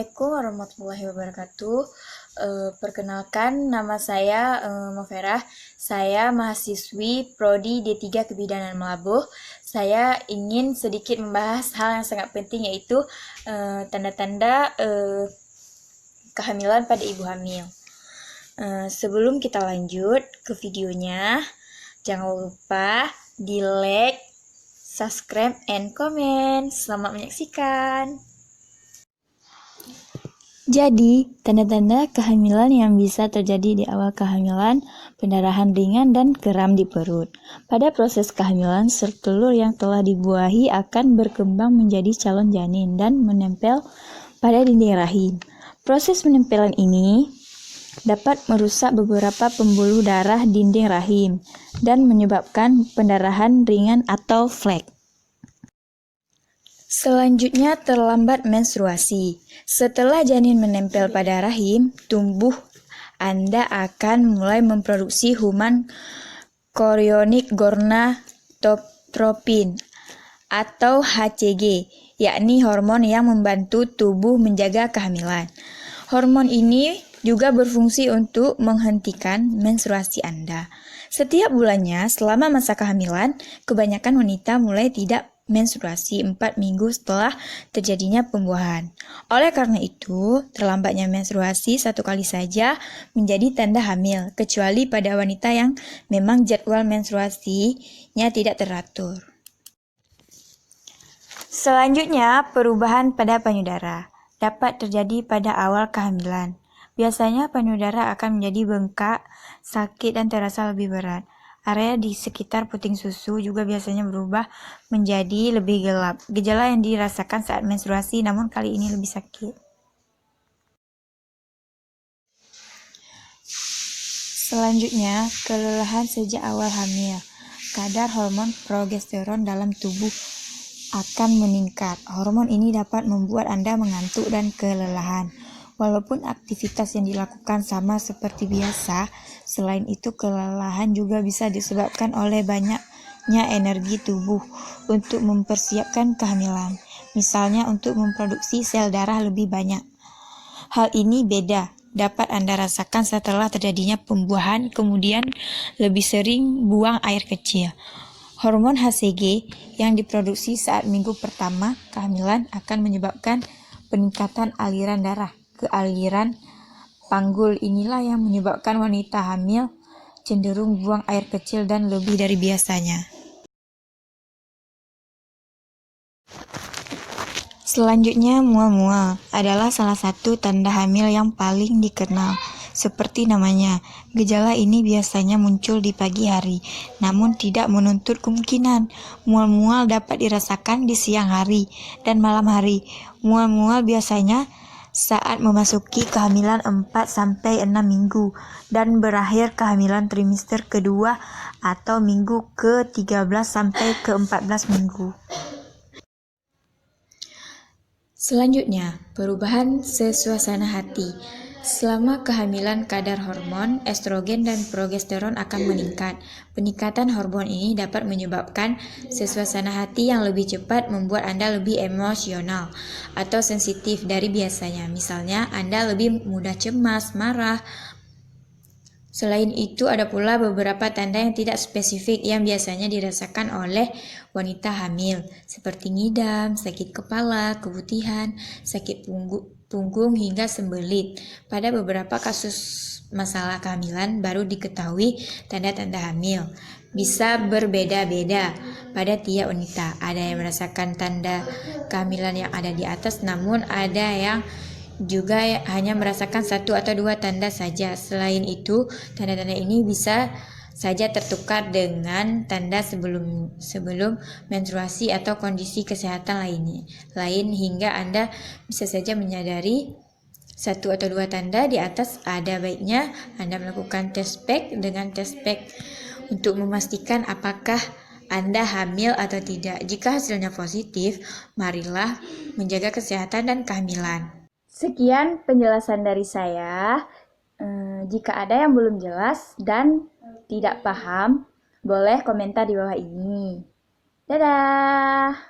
Assalamualaikum warahmatullahi wabarakatuh. Perkenalkan, nama saya Moverah. Saya mahasiswi Prodi D3 Kebidanan Melabuh. Saya ingin sedikit membahas hal yang sangat penting, yaitu tanda-tanda kehamilan pada ibu hamil. Sebelum kita lanjut ke videonya, jangan lupa di like, subscribe, and comment. Selamat menyaksikan. Jadi, tanda-tanda kehamilan yang bisa terjadi di awal kehamilan, pendarahan ringan dan kram di perut. Pada proses kehamilan, sel telur yang telah dibuahi akan berkembang menjadi calon janin dan menempel pada dinding rahim. Proses penempelan ini dapat merusak beberapa pembuluh darah dinding rahim dan menyebabkan pendarahan ringan atau flek. Selanjutnya, terlambat menstruasi. Setelah janin menempel pada rahim, tubuh Anda akan mulai memproduksi hormon chorionic gonadotropin atau HCG, yakni hormon yang membantu tubuh menjaga kehamilan. Hormon ini juga berfungsi untuk menghentikan menstruasi Anda. Setiap bulannya, selama masa kehamilan, kebanyakan wanita mulai tidak menstruasi 4 minggu setelah terjadinya pembuahan. Oleh karena itu, terlambatnya menstruasi satu kali saja menjadi tanda hamil, kecuali pada wanita yang memang jadwal menstruasinya tidak teratur. Selanjutnya, perubahan pada payudara dapat terjadi pada awal kehamilan. Biasanya payudara akan menjadi bengkak, sakit, dan terasa lebih berat. Area di sekitar puting susu juga biasanya berubah menjadi lebih gelap. Gejala yang dirasakan saat menstruasi, namun kali ini lebih sakit. Selanjutnya, kelelahan sejak awal hamil. Kadar hormon progesteron dalam tubuh akan meningkat. Hormon ini dapat membuat Anda mengantuk dan kelelahan. Walaupun aktivitas yang dilakukan sama seperti biasa, selain itu kelelahan juga bisa disebabkan oleh banyaknya energi tubuh untuk mempersiapkan kehamilan. Misalnya untuk memproduksi sel darah lebih banyak. Hal ini dapat Anda rasakan setelah terjadinya pembuahan, kemudian lebih sering buang air kecil. Hormon HCG yang diproduksi saat minggu pertama kehamilan akan menyebabkan peningkatan aliran darah ke aliran panggul. Inilah yang menyebabkan wanita hamil cenderung buang air kecil dan lebih dari biasanya. Selanjutnya, mual-mual adalah salah satu tanda hamil yang paling dikenal. Seperti namanya, gejala ini biasanya muncul di pagi hari, namun tidak menuntut kemungkinan. Mual-mual dapat dirasakan di siang hari dan malam hari. Mual-mual biasanya saat memasuki kehamilan 4-6 minggu dan berakhir kehamilan trimester kedua atau minggu ke-13 sampai ke-14 minggu. Selanjutnya, perubahan suasana hati. Selama kehamilan, kadar hormon estrogen dan progesteron akan meningkat. Peningkatan hormon ini dapat menyebabkan suasana hati yang lebih cepat, membuat Anda lebih emosional atau sensitif dari biasanya. Misalnya, Anda lebih mudah cemas, marah. Selain itu, ada pula beberapa tanda yang tidak spesifik yang biasanya dirasakan oleh wanita hamil, seperti ngidam, sakit kepala, keputihan, sakit punggung hingga sembelit. Pada beberapa kasus masalah kehamilan baru diketahui tanda-tanda hamil. Bisa berbeda-beda pada tiap wanita. Ada yang merasakan tanda kehamilan yang ada di atas, namun ada yang juga hanya merasakan 1 atau 2 tanda saja. Selain itu, tanda-tanda ini bisa saja tertukar dengan tanda sebelum menstruasi atau kondisi kesehatan lain hingga Anda bisa saja menyadari 1 atau 2 tanda di atas. Ada baiknya Anda melakukan tes pack untuk memastikan apakah Anda hamil atau tidak. Jika hasilnya positif, marilah menjaga kesehatan dan kehamilan. Sekian penjelasan dari saya. Jika ada yang belum jelas dan tidak paham, boleh komentar di bawah ini. Dadah!